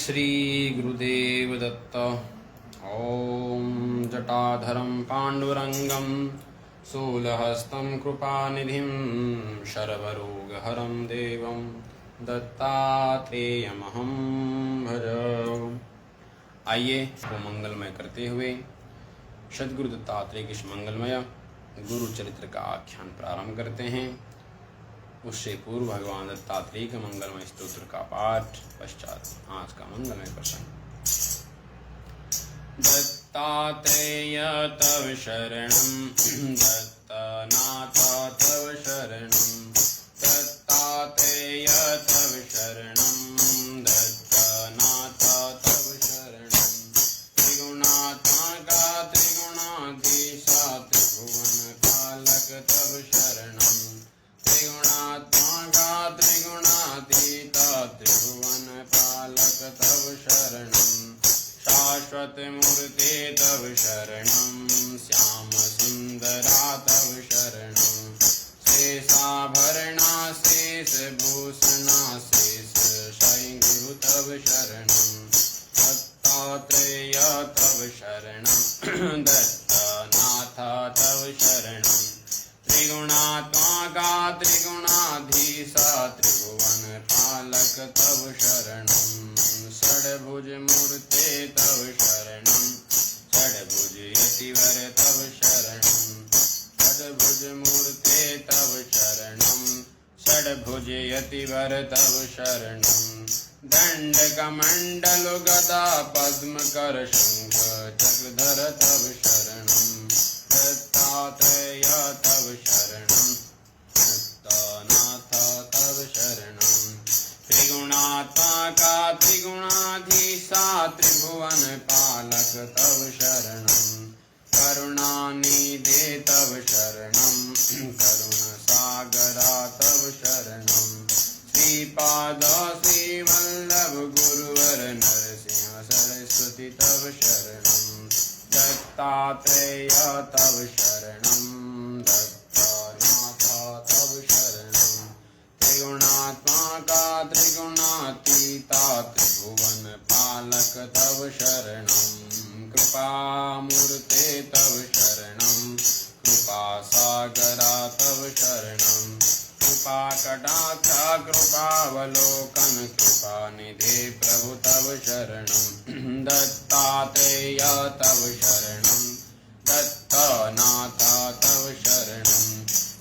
श्री गुरुदेव दत्त। ओम जटाधरं पांडुरंगं शूलहस्तं कृपानिधिं सर्वरोगहरं देवं दत्तात्रेयमहं भज। आइए को मंगलमय करते हुए सद्गुरु दत्तात्रेय के मंगलमय गुरु चरित्र का आख्यान प्रारंभ करते हैं। उससे पूर्व भगवान दत्तात्रेय के मंगलमय स्तोत्र का पाठ पश्चात आज का मंगलमय प्रसंग। दत्तात्रेय तव शरणं दत्तनाथ तव शरणं दत्तात्रेय तव शरणं दत्तनाथ तव शरणं त्रिगुणात्मका त्रिगुणाधीशा त्रिभुवन पालक तव शरणं त्रिगुणात्मका त्रिगुणातीता त्रिभुवन पालक तव शरणं शाश्वत मूर्ते तव शरणं श्याम सुंदरा तव शरणं शेषाभरणा शेष भूषणा शेष साई गुरु तव शरणं दत्तात्रेय तव शरणं दत्तनाथ तव शरणं त्रिगुणात्मका त्रिगुणाधीशा त्रिभुवन पालक तव शरणं षड्भुज मूर्ते तव शरणं षड्भुज यतिवर तव शरणं षड्भुज मूर्ते तव शरणं षड्भुज यतिवर तव शरणं दंडकमंडल गदा पद्मकर शंख चक्रधर तव शरणं दत्तात्रेय तव शरणं दत्तनाथ तव शरणं त्रिगुणात्मका त्रिगुणाधीशा त्रिभुवन पालक तव शरणं करुणानिधे तव शरणं करुणसागरा तव शरणं श्रीपाद श्रीवल्लभ गुरुवर नरसिंह सरस्वती तव शरणं दत्तात्रेय तव शरणं दत्तनाथ तव शरणं त्रिगुणात्मका त्रिगुणातीता त्रिभुवन पालक तव शरणं कृपामूर्ते तव शरणं कृपासागरा तव शरणं कृपाकटाक्ष कृपावलोकन कृपानिधे प्रभु तव शरणं दत्तात्रेय तव शरणं दत्तनाथ तव शरणं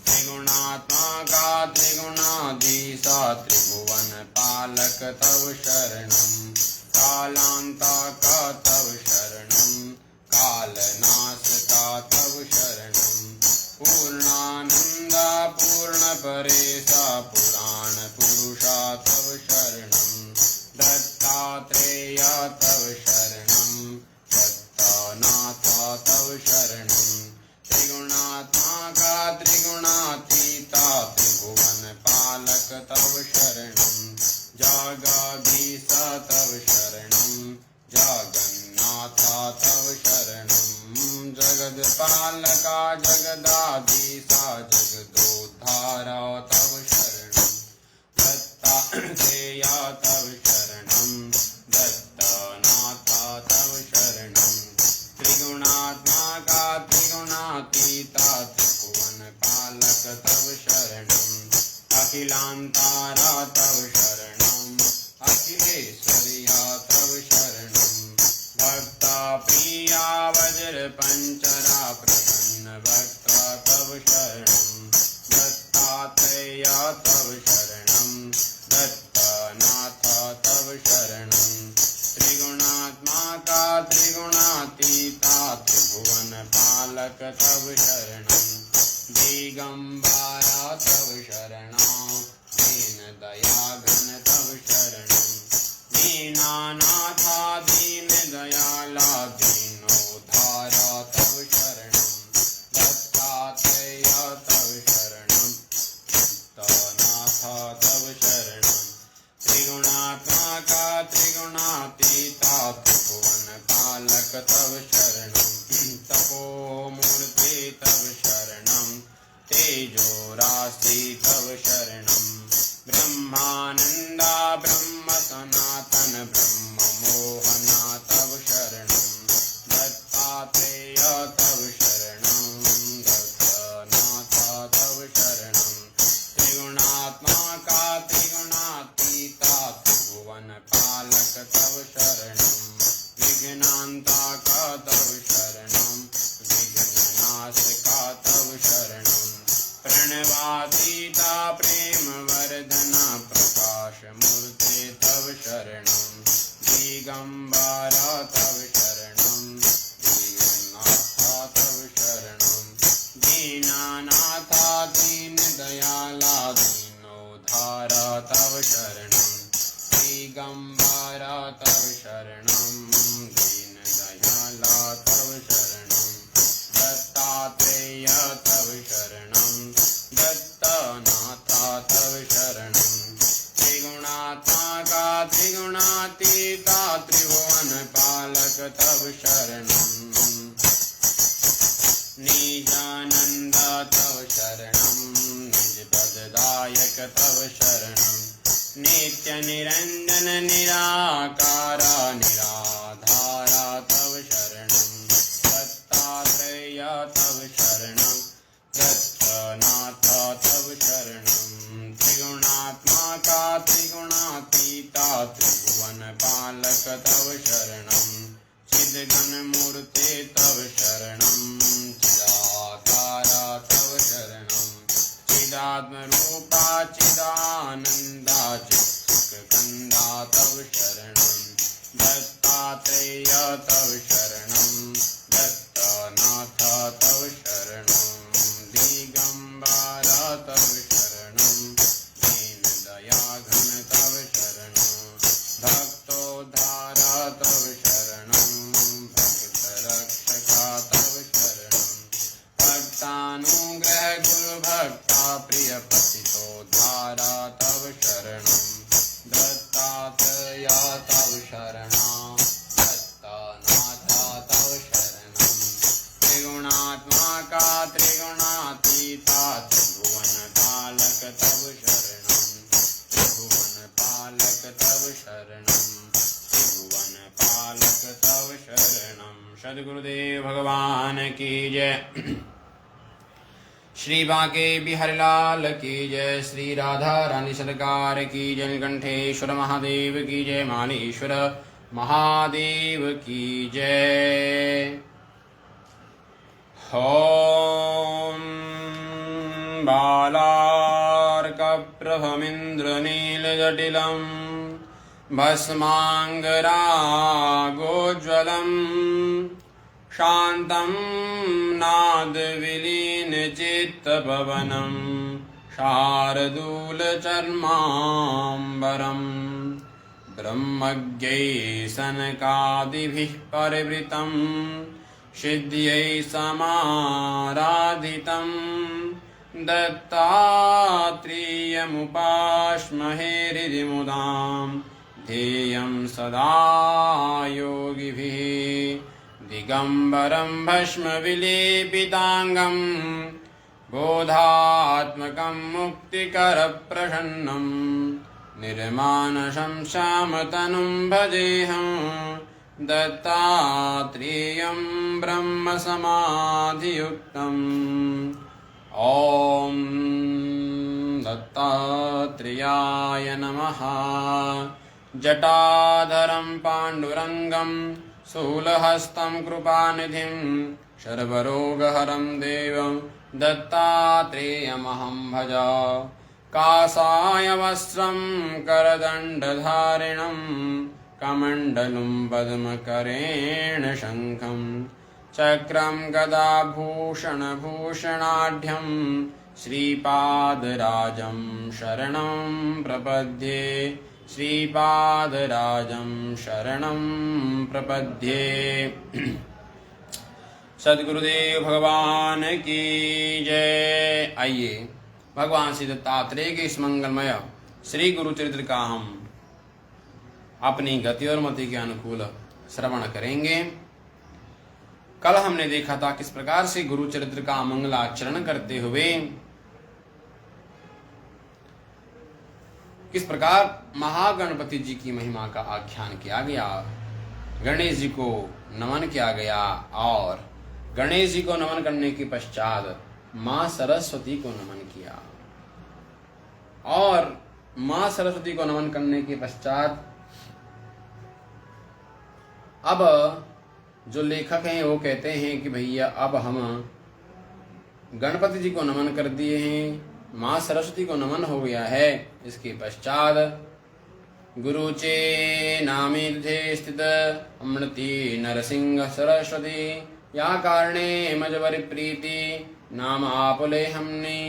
त्रिगुणात्मका त्रिगुणाधीशा त्रिभुवन पालक तव शरणं कालांतका तव शरणं कालनाशका तव शरणं पूर्णानंदा पूर्ण परेशा पुराण पुरुषा तव शरणं दत्तात्रेय तव शरणं दत्तनाथ तव शरणं त्रिगुणात्मका त्रिगुणातीता त्रिभुवन पालक तव शरणं जगदीश तव शरणं जगन्नाथ तव शरणं जगदपालका जगदाधीशा जगदोद्धारा तव शरणं दत्तात्रेय तव शरणं दत्तनाथ तव शरणं त्रिगुणात्मका त्रिगुणातीता त्रिभुवन पालक तव शरणं अखिलांतारा तव शरणं अखिलेश्वर्या तव शरणं भक्ता प्रिया वज्र पंचरा प्रसन्न भक्ता तव शरणं दत्तात्रेय तव शरणं दत्तनाथ तव शरणं त्रिगुणात्मका त्रिगुणातीता त्रिभुवन पालक तव शरणं दिगंबरा तव शरणं दीन दयाघन तव शरणं दीनानाथा दीन दयाला दीनोद्धारा तव शरणं दत्तात्रेय तव शरणं दत्तनाथ तव शरणं त्रिगुणात्मका त्रिगुणातीता त्रिभुवन पालक तव शरणं तपोमूर्ते तव शरणं तेजो राशि तव शरणं ब्रह्मानंद तव शरणं विघ्नान्ता का तव शरणं विघ्ननाशका तव शरणं प्रणवातीता प्रेमवर्धना प्रकाशमूर्ते तव शरणं दिगम्बरा तव शरणं दीननाथा तव शरणं दीनानाथा दीनदयाला दीनोद्धारा तव शरणं दिगम्बरा तव शरणं दीनदयाला तव शरणं दत्तात्रेय तव शरणं दत्तनाथा तव शरणं त्रिगुणात्मका त्रिगुणातीता त्रिभुवनपालक तव शरणं निजानन्द तव शरणं निजपददायक तव शरणं नित्यनिरञ्जन निराकारा निराधारा तव शरणं दत्तात्रेय तव शरणं दत्तनाथ तव शरणं त्रिगुणात्मका त्रिगुणातीता त्रिभुवनपालक तव शरणं चिद्घनमूर्ते तव शरणं चिदाकारा तव शरणं चिदात्मरूपा चिदानन्दा चित्सुखकन्दा तव शरणं दत्तात्रेय तव शरणं दत्तनाथ तव शरणं दिगम्बरा तव शरणं दीनदयाघन तव शरणं भक्तोद्धारा तव शरणं भक्तरक्षका तव शरणं भक्तानुग्रह गुरुभक्ता प्रियपतितोद्धारा तव शरणं दत्तात्रेया तव शरणं दत्तनाथा तव शरणं त्रिगुणात्मका त्रिगुणातीता त्रिभुवनपालक तव शरणं त्रिभुवनपालक तव शरणं त्रिभुवनपालक तव शरणं। सद्गुरुदेव भगवान की जय। श्री बांके बिहारी लाल की जय। श्री राधा रानी सरकार की जय। नीलकंठेश्वर महादेव की जय। मालेश्वर महादेव की जय। ॐ बालार्कप्रभमिन्द्रनीलजटिलं भस्माङ्गरागोज्ज्वलं शान्तं नादविलीनचित्तपवनं शार्दूलचर्माम्बरं ब्रह्मज्ञै सनकादिभिः परिवृतं सिद्ध्यै समाराधितं दत्तात्रेयमुपास्महे हृदि मुदां ध्येयं सदा योगिभिः दिगम्बरं भस्मविलेपिताङ्गं बोधात्मकं मुक्तिकरप्रसन्नं निर्मानसं श्यामतनुं भजेऽहं दत्तात्रेयं ब्रह्मसमाधियुक्तम् ॐ दत्तात्रेयाय नमः। जटाधरं पाण्डुरङ्गं शूलहस्तं कृपानिधिं सर्वरोगहरं देवं दत्तात्रेयमहं भज। काषाय वस्त्रं करदण्डधारिणं कमण्डलुं पद्मकरेण शङ्खं चक्रं गदाभूषणभूषणाढ्यं श्रीपादराजं शरणं प्रपद्ये। श्रीपादराजं शरणं प्रपद्ये। सद्गुरुदेव भगवान की जय। आइए भगवान श्री दत्तात्रेय के इस मंगलमय श्री गुरु चरित्र का हम अपनी गति और मति के अनुकूल श्रवण करेंगे। कल हमने देखा था किस प्रकार से गुरु चरित्र का मंगलाचरण करते हुए किस प्रकार महागणपति जी की महिमा का आख्यान किया गया, गणेश जी को नमन किया गया और गणेश जी को नमन करने के पश्चात मां सरस्वती को नमन किया और मां सरस्वती को नमन करने के पश्चात अब जो लेखक हैं वो कहते हैं कि भैया अब हम गणपति जी को नमन कर दिए हैं, माँ सरस्वती को नमन हो गया है। इसके पश्चात गुरु चे नामी तुझे स्थित अमृति नरसिंह सरस्वती या कारणे मजवर प्रीति नाम आपले हमने।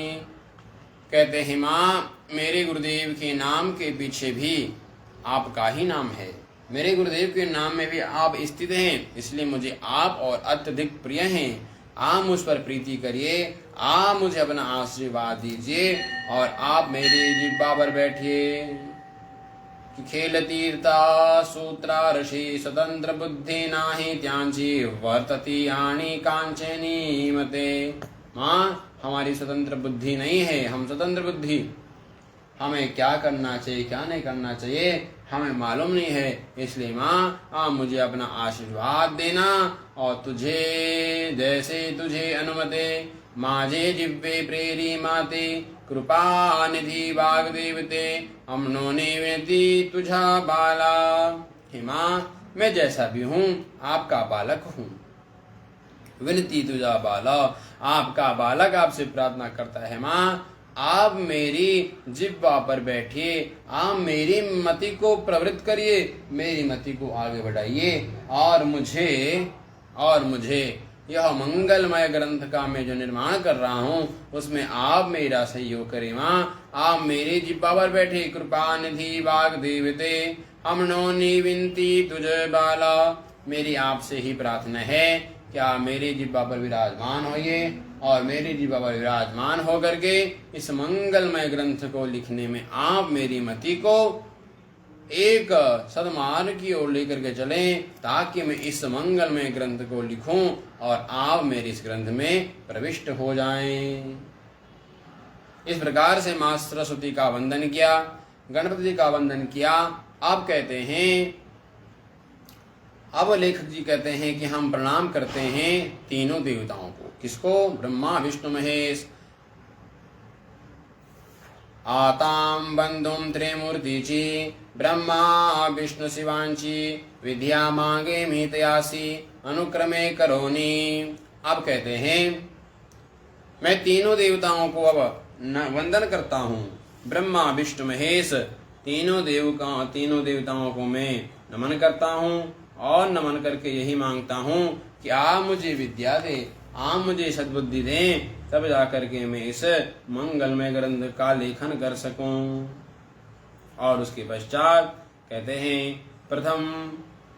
कहते हैं माँ मेरे गुरुदेव के नाम के पीछे भी आपका ही नाम है, मेरे गुरुदेव के नाम में भी आप स्थित हैं, इसलिए मुझे आप और अत्यधिक प्रिय हैं। आप मुझ पर प्रीति करिए, आप मुझे अपना आशीर्वाद दीजिए और आप मेरी जिह्वा पर बैठिए। कि खेल तीर्था सूत्रा ऋषि स्वतंत्र बुद्धि नाही त्यांची वर्तती आणी कांचनी मते। माँ हमारी स्वतंत्र बुद्धि नहीं है, हम स्वतंत्र बुद्धि, हमें क्या करना चाहिए क्या नहीं करना चाहिए हमें मालूम नहीं है। इसलिए माँ आप मुझे अपना आशीर्वाद देना और तुझे जैसे तुझे अनुमते माजे जिव्वे प्रेरी माते कृपा निधि वाग देवते हमनो निवेती तुझा बाला। हे माँ मैं जैसा भी हूँ आपका बालक हूँ, विनती तुझा बाला, आपका बालक आपसे प्रार्थना करता है। माँ आप मेरी जिह्वा पर बैठिए, आप मेरी मति को प्रवृत्त करिए, मेरी मति को आगे बढ़ाइए और मुझे यह मंगलमय ग्रंथ का मैं जो निर्माण कर रहा हूँ उसमें आप मेरा सहयोग करें। माँ आप मेरी जिह्वा पर बैठे कृपा निधि वाग देवते हमनो निविनती तुझे बाला। मेरी आपसे ही प्रार्थना है क्या मेरी जिह्वा पर विराजमान होइए और मेरी जिह्वा पर विराजमान होकर के इस मंगलमय ग्रंथ को लिखने में आप मेरी मति को एक सद्मार्ग की ओर लेकर के चलें, ताकि मैं इस मंगलमय ग्रंथ को लिखूं और आप मेरे इस ग्रंथ में प्रविष्ट हो जाएं। इस प्रकार से माँ सरस्वती का वंदन किया, गणपति जी का वंदन किया। अब कहते हैं, अब लेखक जी कहते हैं कि हम प्रणाम करते हैं तीनों देवताओं को। किसको? ब्रह्मा विष्णु महेश। आतां बंधुम त्रिमूर्तिची ब्रह्मा विष्णु शिवांची विद्या मांगे मीतयासी अनुक्रमे करोनी। अब कहते हैं मैं तीनों देवताओं को अब वंदन करता हूँ। ब्रह्मा विष्णु महेश तीनों देवताओं को मैं नमन करता हूँ और नमन करके यही मांगता हूँ कि आप मुझे विद्या दे, आप मुझे सद्बुद्धि दें, तब जाकर के मैं इस मंगलमय ग्रंथ का लेखन कर सकूं। और उसके पश्चात कहते हैं प्रथम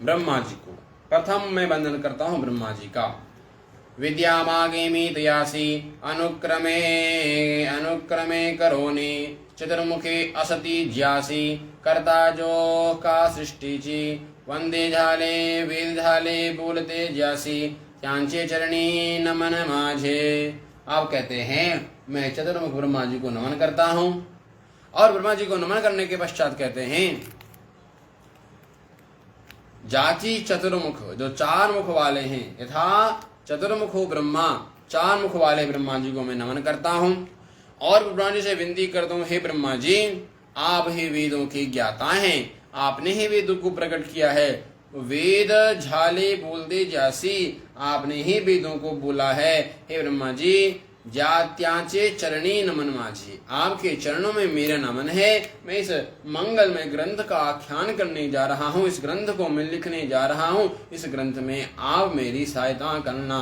ब्रह्मा जी को, प्रथम मैं वंदन करता हूँ ब्रह्मा जी का। विद्या मागे मीतयासी अनुक्रमे करोनी चतुर्मुखे असति ज्यासी कर्ता जो का सृष्टि ची वंदे झाले वेद झाले बोलते ज्यासी त्यांचे चरणी नमन माझे। आप कहते हैं मैं चतुर्मुख ब्रह्मा जी को नमन करता हूँ और ब्रह्मा जी को नमन करने के पश्चात कहते हैं जाची चतुर्मुख, जो चार मुख वाले हैं, यथा चतुर्मुखो ब्रह्मा, चार मुख वाले ब्रह्मा जी को मैं नमन करता हूँ और ब्रह्मा जी से विनती करता हूँ हे ब्रह्मा जी आप ही वेदों के ज्ञाता हैं, आपने ही वेदों को प्रकट किया है। वेद झाले बोल दे जासी, आपने ही वेदों को बोला है। हे ब्रह्मा जी जात्याचे चरणी नमन माझी, आपके चरणों में मेरा नमन है। मैं इस मंगलमय ग्रंथ का आख्यान करने जा रहा हूँ, इस ग्रंथ को मैं लिखने जा रहा हूँ, इस ग्रंथ में आप मेरी सहायता करना।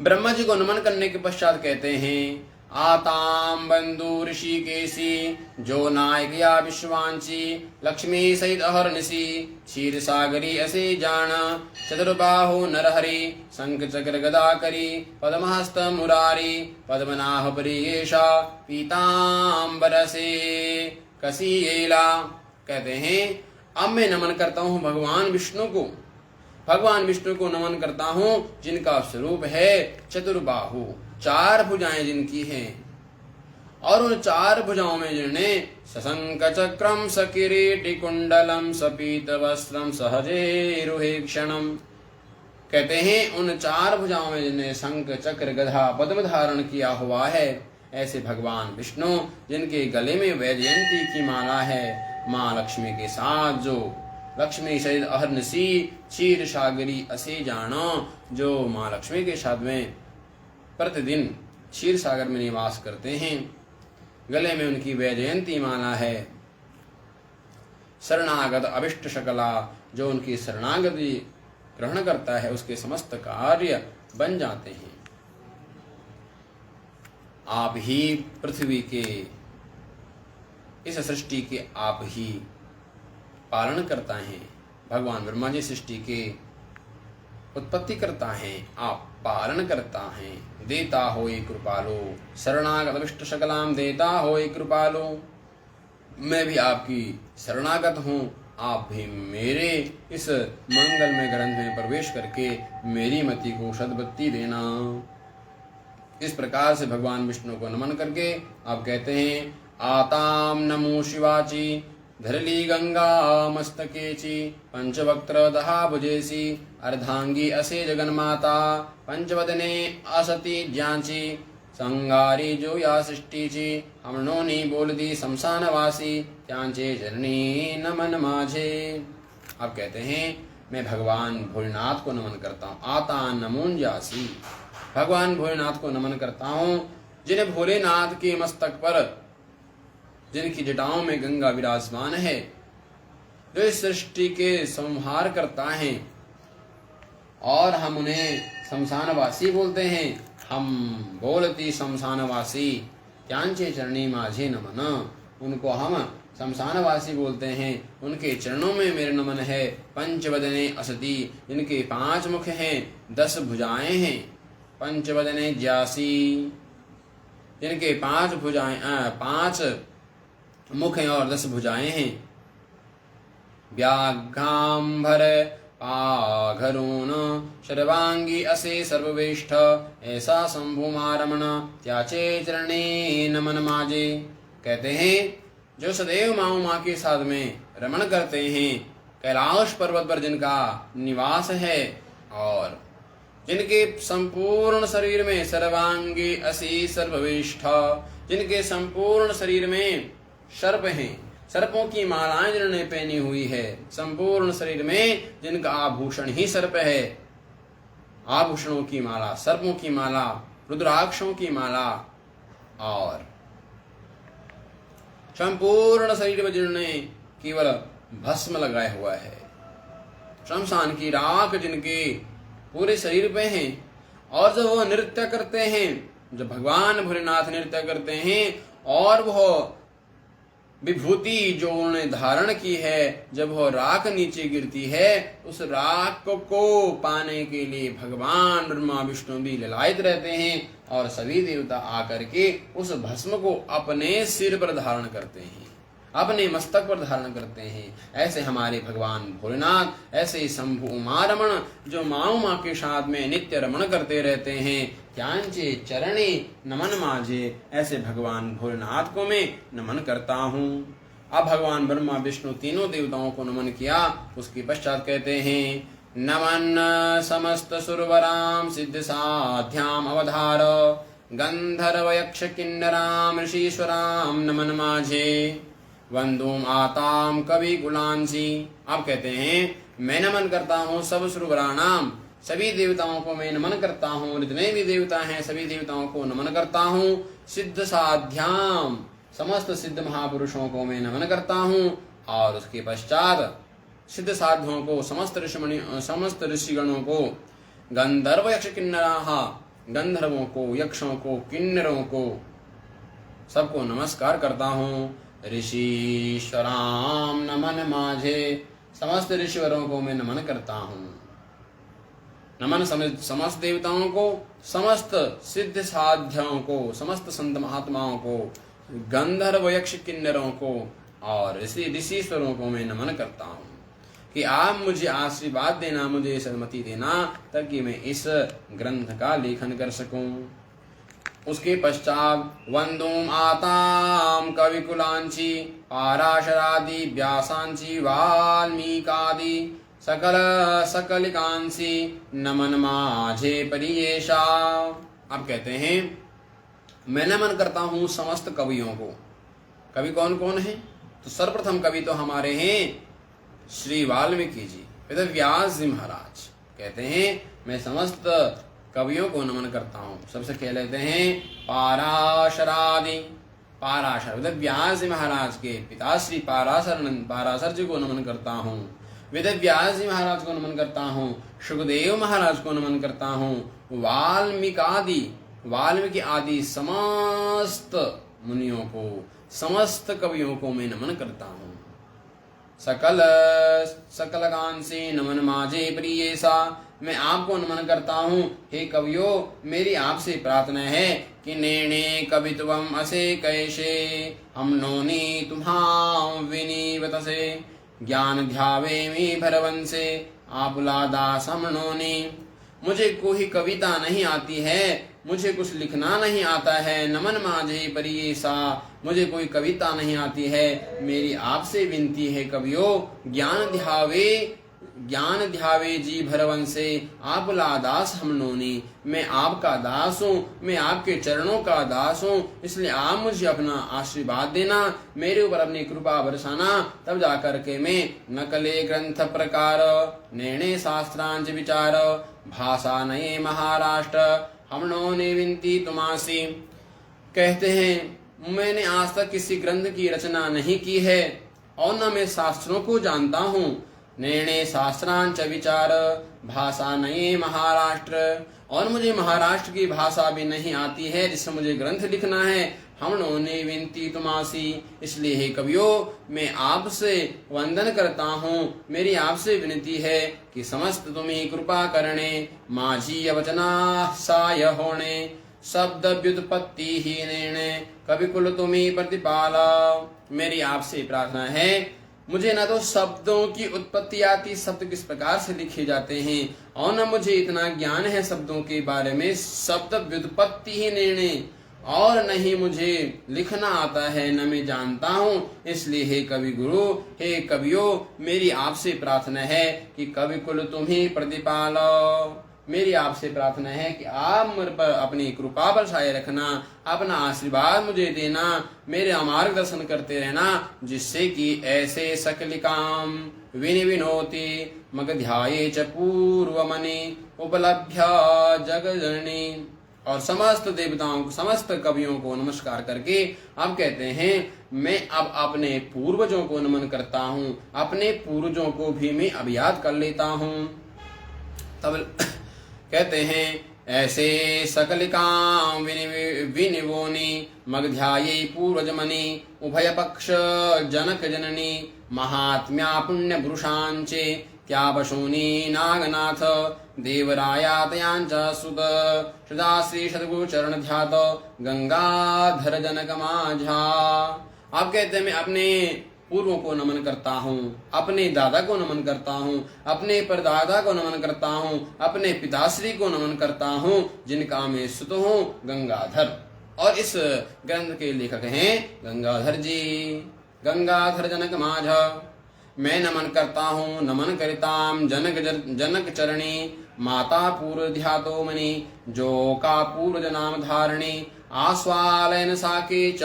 ब्रह्मा जी को नमन करने के पश्चात कहते हैं आताम बंधु ऋषिकेशी जो नायकया विश्वांची लक्ष्मी सहित अहर्निशि क्षीर सागरी असे जान चतुर्बाहु नरहरि शंख चक्र गदा करी पद्महस्त मुरारी पद्मनाभ प्रियेशा पीतांबर से कसीला। कहते हैं अब मैं नमन करता हूँ भगवान विष्णु को, भगवान विष्णु को नमन करता हूँ जिनका स्वरूप है चतुर्बाहु, चार भुजाएं जिनकी हैं और उन चार भुजाओं में जिन्होंने सशंक चक्रम सकिरीटि कुंडलम सपीत वस्त्रम सहजे क्षणम। कहते हैं उन चार भुजाओं में जिन्हें शंख चक्र गधा पद्म धारण किया हुआ है, ऐसे भगवान विष्णु जिनके गले में वैजयंती की माला है, माँ लक्ष्मी के साथ जो लक्ष्मी सहित अहर्निशि क्षीर सागरी असे जानो। जो माँ लक्ष्मी के साथ में प्रतिदिन क्षीर सागर में निवास करते हैं, गले में उनकी वैजयंती माला है। शरणागत अभिष्ट शकला, जो उनकी शरणागति ग्रहण करता है उसके समस्त कार्य बन जाते हैं। आप ही पृथ्वी के, इस सृष्टि के आप ही पालन करता है। भगवान ब्रह्मा जी सृष्टि के उत्पत्ति करता है, आप पालन करता है। देता होए कृपालो, शरणागत अभिष्ट शकलाम देता होए कृपालो। मैं भी आपकी शरणागत हूँ, आप भी मेरे इस मंगलमय ग्रंथ में प्रवेश करके मेरी मति को सद्बुद्धि देना। इस प्रकार से भगवान विष्णु को नमन करके आप कहते हैं, आताम नमो शिवाची धरली गंगा मस्तकेची पंचवक्त्र दहाभुजेसी अर्धांगी असे जगन्माता पंचवदने असती ज्ञाची संगारी जो या सृष्टीची हमनोनी बोल दी शमशानवासी त्यांचे चरणी नमन माझे। आप कहते हैं, मैं भगवान भोलेनाथ को नमन करता हूँ। आता नमोन जासी, भगवान भोलेनाथ को नमन करता हूँ, जिन्हें भोलेनाथ के मस्तक पर, जिनकी जटाओं में गंगा विराजमान है, जो इस सृष्टि के संहार करता है। और हम उन्हें शमशानवासी बोलते हैं। हम बोलती शमशानवासी त्यांचे चरणी माझे नमन, उनको हम शमशानवासी बोलते हैं, उनके चरणों में मेरे नमन है। पंचवदने असती, जिनके 5 मुख हैं, 10 भुजाएं हैं। पंचवदने ज्यासी, जिनके 5 भुजाएं 5 मुख हैं और 10 भुजाएं हैं। व्याघ्रांबर पाघरून सर्वांगी असे सर्ववेष्ठ ऐसा शंभुमारमण त्याचे चरणे नमन माजे। कहते हैं, जो सदैव माँ उमा के साथ में रमण करते हैं, कैलाश पर्वत पर जिनका निवास है और जिनके संपूर्ण शरीर में सर्वांगी असी सर्ववेष्ठ, जिनके संपूर्ण शरीर में सर्प हैं, सर्पों की मालाएं जिन्होंने पहनी हुई है, संपूर्ण शरीर में जिनका आभूषण ही सर्प है, आभूषणों की माला, सर्पों की माला, रुद्राक्षों की माला, और संपूर्ण शरीर में जिन्होंने केवल भस्म लगाया हुआ है, शमशान की राख जिनके पूरे शरीर पे है, और जब वह नृत्य करते हैं, जब भगवान भोलेनाथ नृत्य करते हैं और वह विभूति जो उन्होंने धारण की है, जब वह राख नीचे गिरती है, उस राख को पाने के लिए भगवान ब्रह्मा विष्णु भी ललायत रहते हैं और सभी देवता आकर के उस भस्म को अपने सिर पर धारण करते हैं, अपने मस्तक पर धारण करते हैं। ऐसे हमारे भगवान भोलेनाथ, ऐसे ही शंभु उमा रमण, जो माँ उमा के साथ में नित्य रमण करते रहते हैं, त्यांचे चरणे नमन माझे, ऐसे भगवान भोलेनाथ को मैं नमन करता हूँ। अब भगवान ब्रह्मा विष्णु तीनों देवताओं को नमन किया, उसके पश्चात कहते हैं, नमन समस्त सुरवराम सिद्ध साध्याम अवधार गंधर्व यक्ष किन्नराम ऋषीश्वराम नमन माझे वंदुम आताम कवि कुलांसी। आप कहते हैं, मैं नमन करता हूँ सब सुरवराणाम, सभी देवताओं को मैं नमन करता हूँ, जितने भी देवता हैं सभी देवताओं को नमन करता हूँ। सिद्ध साध्याम, समस्त सिद्ध महापुरुषों को मैं नमन करता हूँ। और उसके पश्चात सिद्ध साधुओं को, समस्त ऋषिगणों को, गंधर्व यक्ष किन्नराः, गंधर्वों को, यक्षों को, किन्नरों को, सबको नमस्कार करता हूँ। ऋषीश्वराम नमन माझे, समस्त ऋषिवरों को मैं नमन करता हूँ। नमन समस्त देवताओं को, समस्त सिद्ध साध्यों को, समस्त संत महात्माओं को, गंधर्व यक्ष किन्नरों को और ऋषीश्वरों को मैं नमन करता हूँ कि आप मुझे आशीर्वाद देना, मुझे अनुमति देना, ताकि मैं इस ग्रंथ का लेखन कर सकूं। उसके पश्चात वंदुम आताम कविकुलांची पाराशरादि व्यासांची वाल्मीकादि सकलिकांसी नमन माझे परियेशा। आप कहते हैं, मैं नमन करता हूँ समस्त कवियों को। कवि कौन कौन है? तो सर्वप्रथम कवि तो हमारे हैं श्री वाल्मीकि जी, वेद व्यास जी महाराज कहते हैं मैं समस्त कवियों को नमन करता हूँ। सबसे कह लेते हैं पाराशरादि, पाराशर वेद व्यास जी महाराज के पिता श्री पाराशर जी को नमन करता हूँ। वेद व्यास जी महाराज को नमन करता हूँ। सुखदेव महाराज को नमन करता हूँ। वाल्मीकि आदि समस्त मुनियों को, समस्त कवियों को मैं नमन करता हूँ। सकल गान से नमन माजे प्रिय सा, मैं आपको नमन करता हूँ। हे कवियों, मेरी आपसे प्रार्थना है कि नेणे कवित्वम असे कैसे हम नोनी तुम्हां विनीवत से ज्ञान ध्यावे मी भरवंसे आपुला दास हम नोनी। मुझे कोई कविता नहीं आती है, मुझे कुछ लिखना नहीं आता है। नमन माझे परिये सा, मुझे कोई कविता नहीं आती है। मेरी आपसे विनती है कवियों, ज्ञान ध्यावे जी भरवंसे आपला दास हम नोनी। मैं आपका दास हूँ, मैं आपके चरणों का दास हूँ, इसलिए आप मुझे अपना आशीर्वाद देना, मेरे ऊपर अपनी कृपा बरसाना, तब जाकर के मैं नकले ग्रंथ प्रकार निर्णय शास्त्रांच विचार भाषा नये महाराष्ट्र हमनों ने विनती तुमासी। कहते हैं मैंने आज तक किसी ग्रंथ की रचना नहीं की है और न मैं शास्त्रों को जानता हूँ। निर्णय शास्त्रांच विचार भाषा नये महाराष्ट्र, और मुझे महाराष्ट्र की भाषा भी नहीं आती है जिससे मुझे ग्रंथ लिखना है। हमनों ने विनती तुमासी, इसलिए हे कवियों, मैं आपसे वंदन करता हूँ। मेरी आपसे विनती है कि समस्त तुम्हें कृपा करने, माझी अवचना साय होने, शब्द व्युत्पत्ति ही निर्णय कविकुल तुम्हें प्रतिपाला। मेरी आपसे प्रार्थना है, मुझे न तो शब्दों की उत्पत्ति आती, शब्द किस प्रकार से लिखे जाते हैं, और न मुझे इतना ज्ञान है शब्दों के बारे में, शब्द व्युत्पत्ति ही निर्णय, और नहीं मुझे लिखना आता है, न मैं जानता हूँ। इसलिए हे कवि गुरु, हे कवियों, मेरी आपसे प्रार्थना है कि कवि कुल तुम्हें प्रतिपालो। मेरी आपसे प्रार्थना है कि आप मुझ पर अपनी कृपा बरसाए रखना, अपना आशीर्वाद मुझे देना, मेरे मार्गदर्शन करते रहना, जिससे कि ऐसे सकल काम विनोति मग ध्याये च पूर्वमनि उपलभ्य जगजननी। और समस्त देवताओं को, समस्त कवियों को नमस्कार करके अब कहते हैं मैं अब अपने पूर्वजों को नमन करता हूँ, अपने पूर्वजों को भी मैं अब याद कर लेता हूँ। तब कहते हैं ऐसे सकल काम विनिवोनी मग ध्याये पूर्वजमनि उभय पक्ष जनक जननी महात्म्या पुण्य पुरुषांचे क्या बशूनी नागनाथ देवरायातयांच सुत सदा श्री सद्गुरु चरण ध्यात गंगाधर जनक माझा। आप कहते हैं मैं अपने पूर्वों को नमन करता हूँ, अपने दादा को नमन करता हूँ, अपने परदादा को नमन करता हूँ, अपने पिताश्री को नमन करता हूँ, जिनका मैं सुत हूँ गंगाधर। और इस ग्रंथ के लेखक हैं गंगाधर जी, गंगाधर जनक माझा। मैं नमन करता हूँ, नमन करिताम जनक चरणी माता पूर्व ध्यातो मणि जो का पूर्वज नाम धारणी आस्वालयन साके च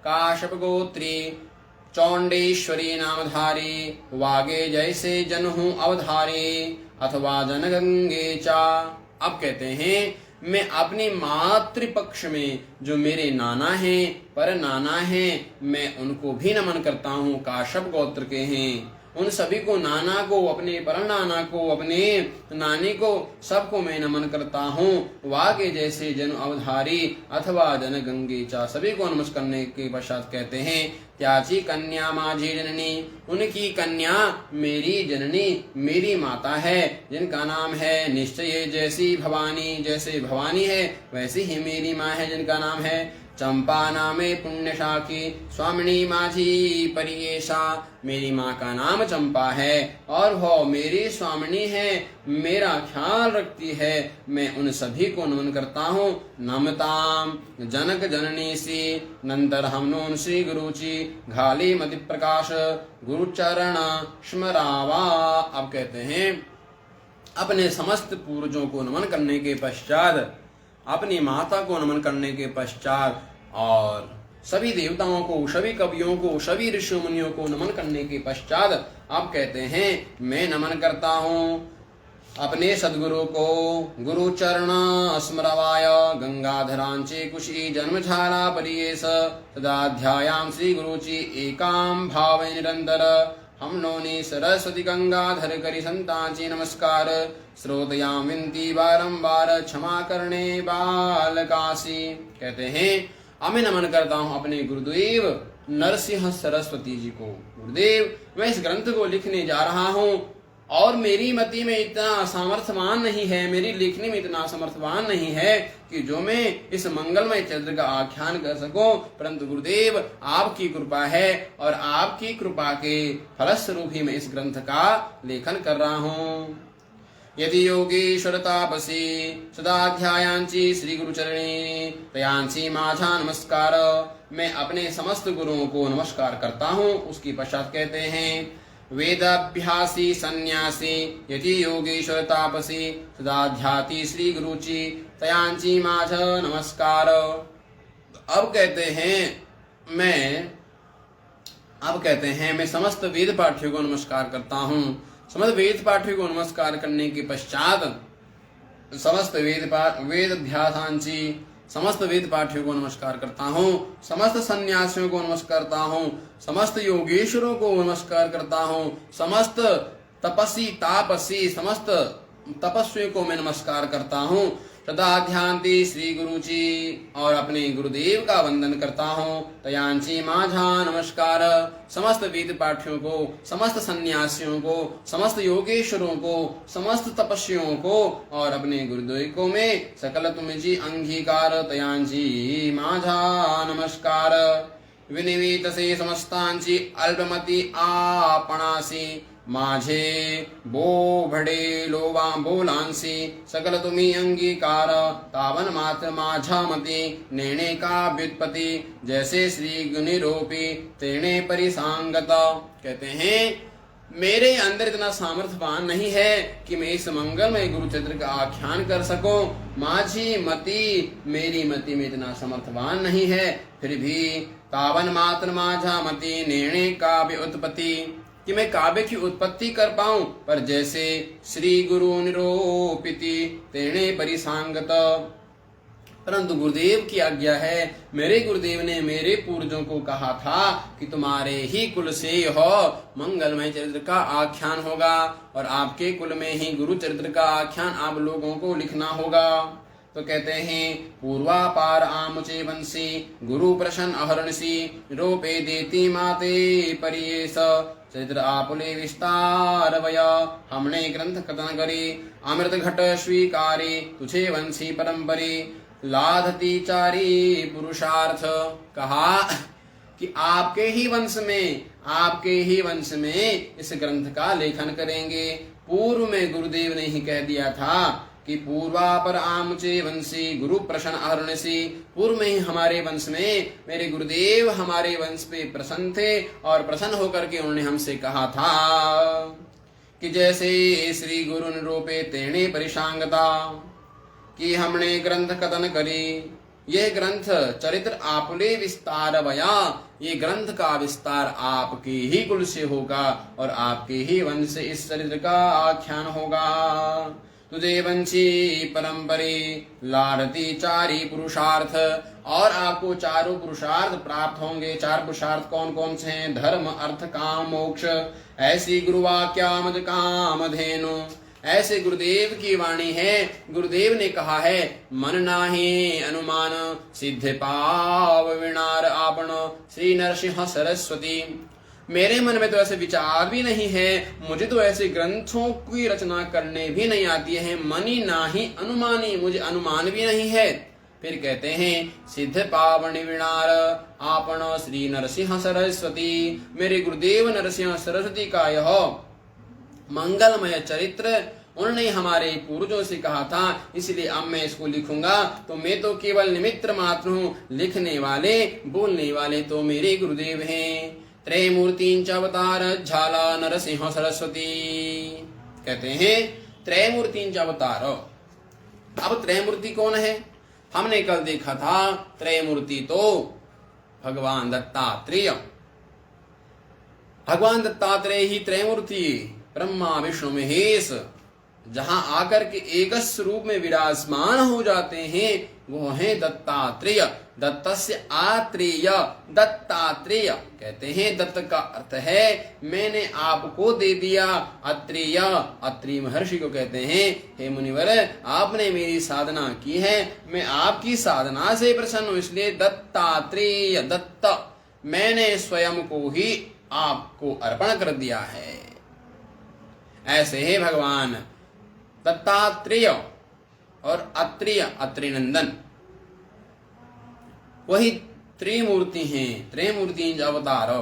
काश्यप गोत्री चौंडेश्वरी नामधारी वागे जैसे जनहु अवधारी अथवा जनगंगे चा। अब कहते हैं मैं अपनी मातृपक्ष में जो मेरे नाना हैं, पर नाना हैं, मैं उनको भी नमन करता हूँ, काश्यप गोत्र के हैं। उन सभी को, नाना को, अपने पर नाना को, अपने नानी को, सबको मैं नमन करता हूँ। वागे जैसे जन अवधारी अथवा जन गंगे चा, सभी को नमस्कार करने के पश्चात कहते हैं त्याची कन्या माझी जननी, उनकी कन्या मेरी जननी, मेरी माता है, जिनका नाम है निश्चय जैसी भवानी, जैसे भवानी है वैसी ही मेरी माँ है, जिनका नाम है चंपा नामे पुण्यशाखी स्वामिनी माझी परियेशा। मेरी माँ का नाम चंपा है और वह मेरी स्वामिनी है, मेरा ख्याल रखती है। मैं उन सभी को नमन करता हूँ। नमताम जनक जननी सी नंतर हमनोन श्री गुरुची घाली मति प्रकाश गुरुचरण स्मरावा। अब कहते हैं अपने समस्त पूर्वजों को नमन करने के पश्चात, अपनी माता को नमन करने के पश्चात और सभी देवताओं को, सभी कवियों को, सभी ऋषि मुनियों को नमन करने के पश्चात अब कहते हैं मैं नमन करता हूँ अपने सद्गुरु को। गुरु चरण स्मरवाय गंगाधरांचे कुशी जन्मझारा परियेश तदाध्यायाम श्री गुरुची एकाम भाव निरंतर हम नौनी सरस्वती गंगाधर करी संतांची नमस्कार श्रोतयाम विनती बारंबार क्षमा करने बालकासी। कहते हैं अब मैं नमन करता हूँ अपने गुरुदेव नरसिंह सरस्वती जी को। गुरुदेव मैं इस ग्रंथ को लिखने जा रहा हूँ और मेरी मति में इतना सामर्थ्यवान नहीं है, मेरी लेखनी में इतना सामर्थ्यवान नहीं है कि जो मैं इस मंगलमय चरित्र का आख्यान कर सकूं, परंतु गुरुदेव आपकी कृपा है और आपकी कृपा के फलस्वरूप ही मैं इस ग्रंथ का लेखन कर रहा हूँ। यदि योगीश्वर तापसी सदाध्यायांची श्री गुरुचरणी तयांसी माझा नमस्कार। मैं अपने समस्त गुरुओं को नमस्कार करता हूँ। उसकी पश्चात कहते हैं वेदाभ्यासी सन्यासी यति योगेश्वर तापसी सदाध्याति श्री गुरुची तयांची माझ नमस्कार। अब कहते हैं मैं समस्त वेद पाठियों को नमस्कार करता हूँ। समस्त वेद पाठियों को नमस्कार करने के पश्चात समस्त वेद अभ्यासांची समस्त वेद पाठियों को नमस्कार करता हूँ। समस्त सन्यासियों को नमस्कार करता हूँ। समस्त योगेश्वरों को नमस्कार करता हूँ। समस्त तपसी तापसी समस्त तपस्वियों को मैं नमस्कार करता हूँ। सदा ध्यानती श्री गुरु जी और अपने गुरुदेव का वंदन करता हूँ। तयांची माझा नमस्कार। समस्त वेद पाठियों को, समस्त सन्यासियों को, समस्त योगेश्वरों को, समस्त तपस्वियों को और अपने गुरुदेव को मैं सकल तुमची अंगीकार। तयांची माझा नमस्कार। विनिवित से समस्तांची अल्पमती आपणासी माझे बोभडे लोवा बोलांसी सकल तुम्ही अंगीकार। तावन मात्र माझा मती नेणे का व्युत्पत्ति जैसे श्री गुनिरोपी तेणे परिसांगत। कहते हैं मेरे अंदर इतना सामर्थ्यवान नहीं है कि मैं इस मंगलमय गुरु चरित्र का आख्यान कर सकूं। माझी मति मेरी मति में इतना सामर्थ्यवान नहीं है, फिर भी तावन मात्र माझा मति नेणे काव्य उत्पत्ति कि मैं काव्य की उत्पत्ति कर पाऊं, पर जैसे श्री गुरु निरोपिति तेणे परिसांगत। परंतु गुरुदेव की आज्ञा है। मेरे गुरुदेव ने मेरे पूर्वजों को कहा था कि तुम्हारे ही कुल से हो मंगलमय चरित्र का आख्यान होगा और आपके कुल में ही गुरु चरित्र का आख्यान आप लोगों को लिखना होगा। तो कहते हैं पूर्वापार आमुचे वंशी गुरु प्रशन अहरणसी रोपे देती माते परियेश चरित्र आपुले विस्तार वया हमने ग्रंथ कथन करी अमृत घट स्वीकारी तुझे वंशी परंपरी लाधती चारी पुरुषार्थ। कहा कि आपके ही वंश में इस ग्रंथ का लेखन करेंगे। पूर्व में गुरुदेव ने ही कह दिया था कि पूर्वापर आमुचे वंशी गुरु प्रश्न अहर्णसी। पूर्व में ही हमारे वंश में मेरे गुरुदेव हमारे वंश पे प्रसन्न थे और प्रसन्न होकर के उन्होंने हमसे कहा था कि जैसे श्री गुरु निरूपे तेणे परिशांगता कि हमने ग्रंथ कथन करी। यह ग्रंथ चरित्र आपुले विस्तार वया, ये ग्रंथ का विस्तार आपके ही कुल से होगा और आपके ही वंश से इस चरित्र का आख्यान होगा। तुझे वंशी परंपरे लारती चारी पुरुषार्थ, और आपको चारों पुरुषार्थ प्राप्त होंगे। चार पुरुषार्थ कौन कौन से हैं? धर्म अर्थ काम मोक्ष। ऐसी गुरुवाक्यामद कामधेनु, ऐसे गुरुदेव की वाणी है। गुरुदेव ने कहा है मन नाहि अनुमान सिद्ध पाव विणार आपण श्री नरसिंह सरस्वती। मेरे मन में तो ऐसे विचार भी नहीं है, मुझे तो ऐसे ग्रंथों की रचना करने भी नहीं आती है। मनी नाही अनुमानी, मुझे अनुमान भी नहीं है। फिर कहते हैं सिद्ध पावनि विणार आपण श्री नरसिंह सरस्वती। मेरे गुरुदेव नरसिंह सरस्वती का यह मंगलमय चरित्र उन्होंने हमारे पूर्वजों से कहा था, इसलिए अब मैं इसको लिखूंगा। तो मैं तो केवल निमित्त मात्र हूँ, लिखने वाले बोलने वाले तो मेरे गुरुदेव हैं। त्रयमूर्तिंच अवतार झाला नरसिंह सरस्वती। कहते हैं त्रयमूर्तिंच अवतार। अब त्रयमूर्ति कौन है? हमने कल देखा था त्रयमूर्ति तो भगवान दत्तात्रेय, भगवान दत्तात्रेय ही त्रैमूर्ति ब्रह्मा विष्णु महेश जहां आकर के एक रूप में विराजमान हो जाते हैं, वो है दत्तात्रेय। दत्तस्य आत्रेय, दत्तात्रेय कहते हैं। दत्त का अर्थ है मैंने आपको दे दिया। अत्रेय, अत्रि महर्षि को कहते हैं, हे मुनिवर आपने मेरी साधना की है, मैं आपकी साधना से प्रसन्न हूं, इसलिए दत्तात्रेय, दत्त मैंने स्वयं को ही आपको अर्पण कर दिया है। ऐसे है भगवान दत्तात्रेय और अत्रेय, अत्रिनंदन, वही त्रिमूर्ति हैं, त्रिमूर्ति अवतार।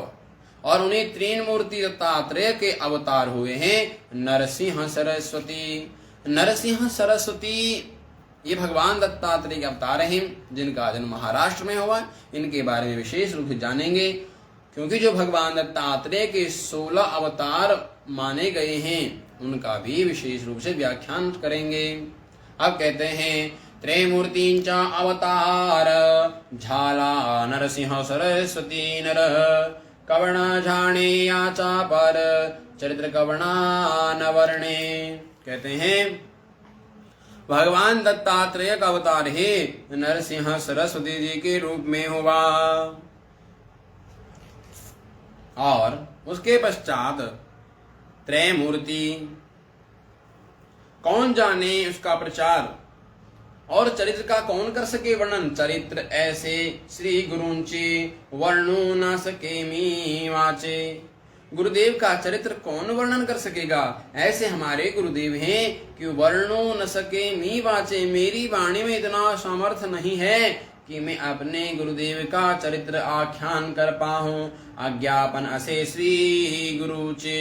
और उन्हीं तीन मूर्ति दत्तात्रेय के अवतार हुए हैं नरसिंह सरस्वती। नरसिंह सरस्वती ये भगवान दत्तात्रेय के अवतार हैं, जिनका जन्म महाराष्ट्र में हुआ। इनके बारे में विशेष रूप से जानेंगे, क्योंकि जो भगवान दत्तात्रेय के 16 अवतार माने गए हैं, उनका भी विशेष रूप से व्याख्यान करेंगे। अब कहते हैं त्रैमूर्तिंच अवतार झाला नरसिंह सरस्वती नर कवण झाणे याचा पर चरित्र कवणा नवर्णे। कहते हैं भगवान दत्तात्रेय का अवतार है नरसिंह सरस्वती जी के रूप में हुआ, और उसके पश्चात त्रैमूर्ति कौन जाने उसका प्रचार, और चरित्र का कौन कर सके वर्णन। चरित्र ऐसे श्री गुरुंचे वर्णो न सके मी वाचे। गुरुदेव का चरित्र कौन वर्णन कर सकेगा। ऐसे हमारे गुरुदेव हैं कि वर्णो न सके मी वाचे, मेरी वाणी में इतना सामर्थ्य नहीं है कि मैं अपने गुरुदेव का चरित्र आख्यान कर पाऊं। अज्ञापन असे श्री गुरुचे,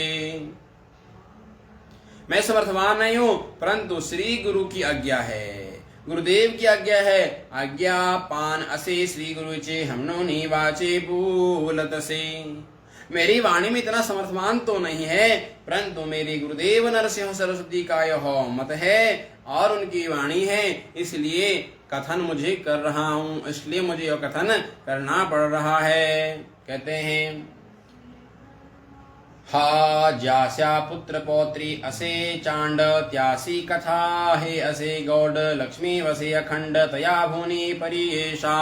मैं समर्थवान नहीं हूं, परंतु श्री गुरु की आज्ञा है, गुरुदेव की आज्ञा है। आज्ञा पान असे श्री गुरुचे हमनो निवाचे भूलत से। मेरी वाणी में इतना समर्थवान तो नहीं है, परंतु मेरे गुरुदेव नरसिंह सरस्वती का यह मत है और उनकी वाणी है, इसलिए कथन मुझे कर रहा हूं, इसलिए मुझे यह कथन करना पड़ रहा है। कहते हैं हा ज्यास्या पुत्र पौत्री असे चांड त्यासी कथा हे असे गौड लक्ष्मी वसे अखंड तया भुनि परियेशा।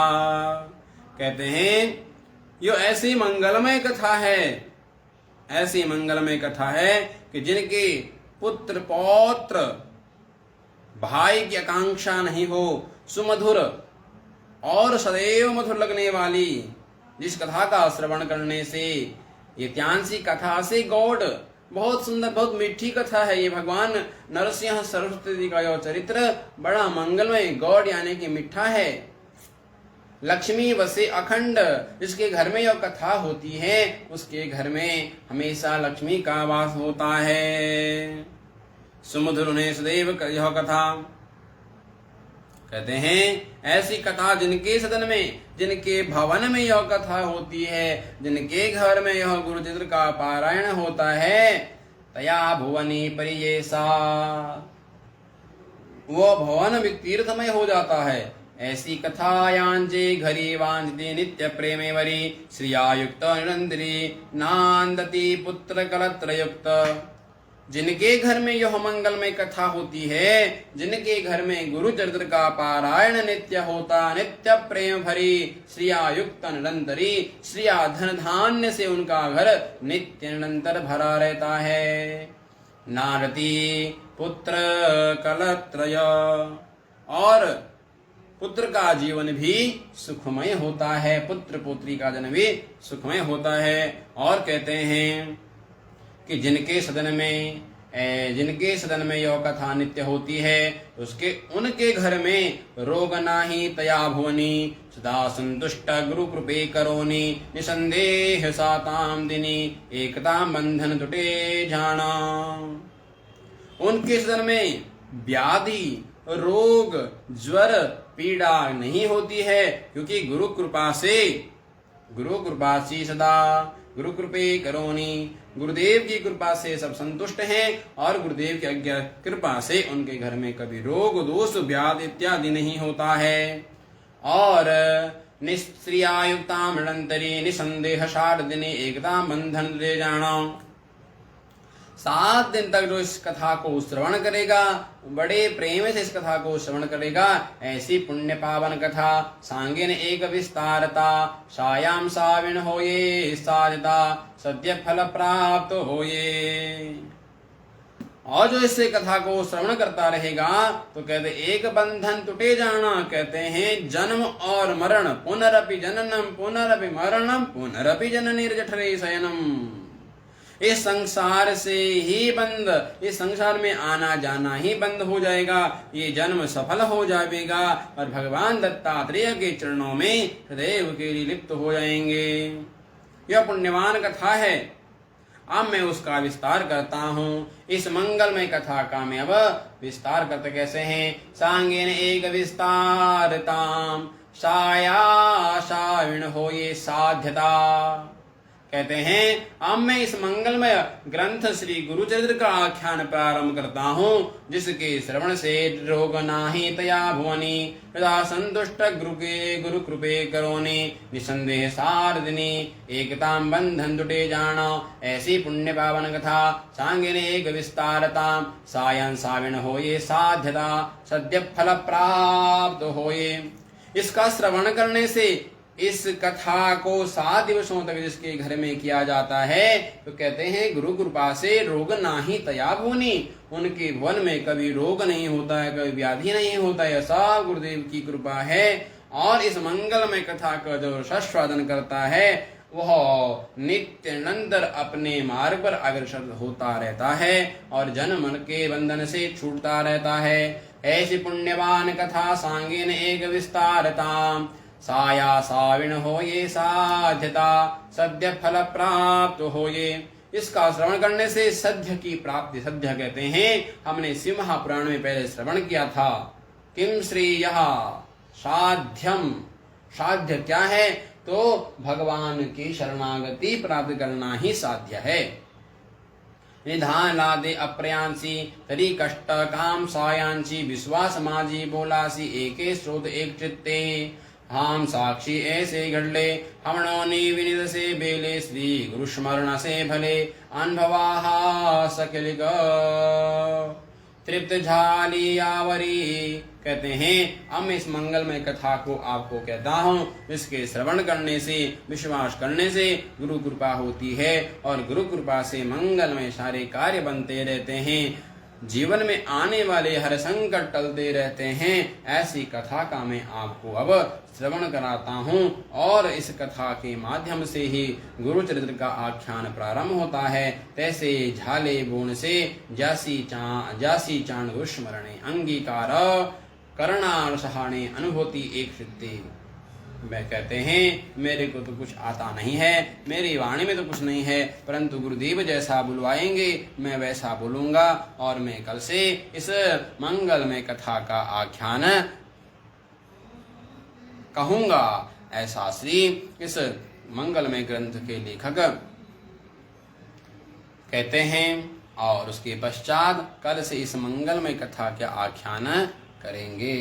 कहते हैं यो ऐसी मंगलमय कथा है, ऐसी मंगलमय कथा है कि जिनके पुत्र पौत्र भाई की आकांक्षा नहीं हो, सुमधुर और सदैव मधुर लगने वाली जिस कथा का श्रवण करने से ये त्यांसी कथा से गौड़, बहुत सुंदर बहुत मीठी कथा है। ये भगवान नरसिंह सरस्वती जी का यह चरित्र बड़ा मंगलमय, गौड़ यानी कि मीठा है। लक्ष्मी वसे अखंड, जिसके घर में यह कथा होती है उसके घर में हमेशा लक्ष्मी का वास होता है। सुमधुर ने सदैव यह कथा। कहते हैं ऐसी कथा जिनके सदन में, जिनके भवन में यह कथा होती है, जिनके घर में यह गुरुचरित्र का पारायण होता है, तया भुवनी परियेसा, वो भवन भी तीर्थमय हो जाता है। ऐसी कथा यांजे घरी वांजते नित्य प्रेमे वरी श्रियायुक्त निरंतरी नांदती पुत्र कलत्रयुक्त। जिनके घर में यह मंगलमय कथा होती है, जिनके घर में गुरु चरित्र का पारायण नित्य होता, नित्य प्रेम भरी श्रियायुक्त निरंतरी, श्रिया धन धान्य से उनका घर नित्य निरंतर भरा रहता है। नारती पुत्र कलत्रय, और पुत्र का जीवन भी सुखमय होता है, पुत्र पुत्री का जन्म भी सुखमय होता है। और कहते हैं कि जिनके सदन में यह कथा नित्य होती है, उसके उनके घर में रोग नाही तया भुवनी सदा संतुष्ट गुरु कृपे करोनी निसंदेह साताम दिनी एकता बंधन टूटे जाना। उनके सदन में व्याधि रोग ज्वर पीड़ा नहीं होती है, क्योंकि गुरु कृपा से सदा गुरु कृपे करोनी, गुरुदेव की कृपा से सब संतुष्ट हैं और गुरुदेव की आज्ञा कृपा से उनके घर में कभी रोग दोष व्याधि इत्यादि नहीं होता है। और निस्त्रियायुक्तां मृडन्तरी निसंदेह शारदिनी एकता बंधन ले जाना। 7 दिन तक जो इस कथा को श्रवण करेगा, बड़े प्रेम से इस कथा को श्रवण करेगा, ऐसी पुण्य पावन कथा सांगिन एक विस्तारता, सायाम साविन होये साधता, सद्य फल प्राप्त होये। और जो इससे कथा को श्रवण करता रहेगा तो कहते एक बंधन टूटे जाना, कहते हैं जन्म और मरण, पुनरपि जननम पुनरपि मरणम पुनरपि जननी जठरे शयनम। इस संसार से ही बंद, इस संसार में आना जाना ही बंद हो जाएगा, ये जन्म सफल हो जाएगा और भगवान दत्तात्रेय के चरणों में सदैव के लिए लिप्त हो जाएंगे। यह पुण्यवान कथा है। अब मैं उसका विस्तार करता हूँ। इस मंगलमय कथा का मैं अब विस्तार करते कैसे हैं। सांगेन एक विस्तारताम साया साविण हो ये साध्यता, कहते हैं अब मैं इस मंगलमय ग्रंथ श्री गुरुचरित्र का आख्यान प्रारंभ करता हूँ, जिसके श्रवण से रोग नाही तया भुवनी, हृदय संतुष्ट गुरु कृपे करोनी, निसंदेह सारदिनी एकताम बंधन टूटे जाना। ऐसी पुण्य पावन कथा सांगिन एक विस्तारता, सायं साविण होये साध्यता, सद्य फल प्राप्त होये। इसका श्रवण करने से, इस कथा को 7 दिवसों तक जिसके घर में किया जाता है, तो कहते हैं गुरु कृपा से रोग नाही तया भुवनी, उनके भुवन में कभी रोग नहीं होता है, कभी व्याधि नहीं होता है, सब गुरुदेव की कृपा है। और इस मंगलमय कथा का जो सस्वादन करता है वह नित्य निरंतर अपने मार्ग पर अग्रसर होता रहता है और जन्म के बंधन से छूटता रहता है। ऐसी पुण्यवान कथा सांगिन एक विस्तारता, साया साविण हो ये साध्यता, सद्य फल प्राप्त हो ये। इसका श्रवण करने से सद्य की प्राप्ति, सद्य कहते हैं, हमने शिव महापुराण में पहले श्रवण किया था। किम श्रेय साध्यम, साध्य क्या है, तो भगवान की शरणागति प्राप्त करना ही साध्य है। निधान लादे अप्रयांसी तरी कष्ट काम सायांसी, विश्वास माजी बोलासी एके स्रोत एक चित्ते, हम साक्षी ऐसे घडले हमणोनी विनित से बेले, श्री गुरु स्मरण से भले अनुभवा सकलिग तृप्त झाली आवरी। कहते हैं अब मैं इस मंगलमय कथा को आपको कहता हूँ, इसके श्रवण करने से, विश्वास करने से गुरु कृपा होती है और गुरु कृपा से मंगलमय सारे कार्य बनते रहते हैं, जीवन में आने वाले हर संकट टलते रहते हैं। ऐसी कथा का मैं आपको अब श्रवण कराता हूँ और इस कथा के माध्यम से ही गुरु चरित्र का आख्यान प्रारंभ होता है। तैसे झाले बोन से जासी चांद स्मरणे, अंगीकार करणार सहाने अनुभूति एक सिद्धि। मैं कहते हैं मेरे को तो कुछ आता नहीं है, मेरी वाणी में तो कुछ नहीं है, परंतु गुरुदेव जैसा बुलवाएंगे मैं वैसा बोलूंगा और मैं कल से इस मंगलमय कथा का आख्यान कहूंगा। ऐसा श्री इस मंगलमय ग्रंथ के लेखक कहते हैं और उसके पश्चात कल से इस मंगलमय कथा का आख्यान करेंगे।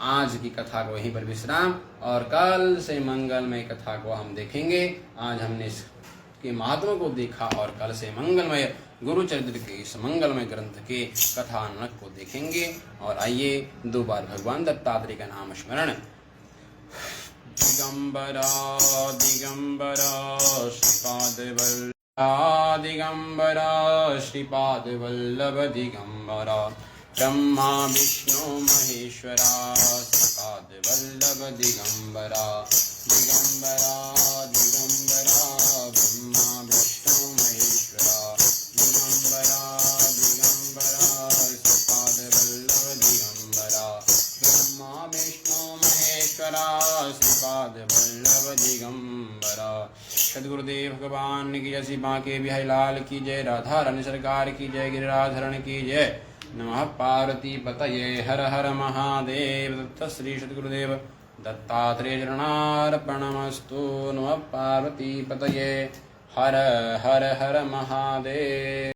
आज की कथा को वहीं पर विश्राम और कल से मंगलमय कथा को हम देखेंगे। आज हमने इसके महात्मा को देखा और कल से मंगलमय गुरु चरित्र के इस मंगलमय ग्रंथ के कथानक को देखेंगे। और आइए 2 बार भगवान दत्तात्रेय का नाम स्मरण। दिगंबरा दिगंबरा श्रीपाद वल्लभ, दिगंबरा श्रीपाद वल्लभ दिगंबरा, ब्रह्मा विष्णु महेश्वरा श्रीपाद वल्लभ दिगंबरा, दिगंबरा दिगंबरा ब्रह्मा विष्णु महेश्वरा, दिगंबरा दिगंबरा श्रीपाद वल्लभ दिगंबरा, ब्रह्मा विष्णु महेश्वरा श्रीपाद वल्लभ दिगंबरा। सद्गुरुदेव भगवान की जय, बांके बिहारी लाल की जय, राधा रानी सरकार की जय, गिरिराधरण की जय। नमः पार्वती पतये, हर हर महादेव। दत्त श्री सद्गुरुदेव दत्तात्रेय चरणार्पणमस्तु। नमः पार्वती पतये, हर हर हर महादेव।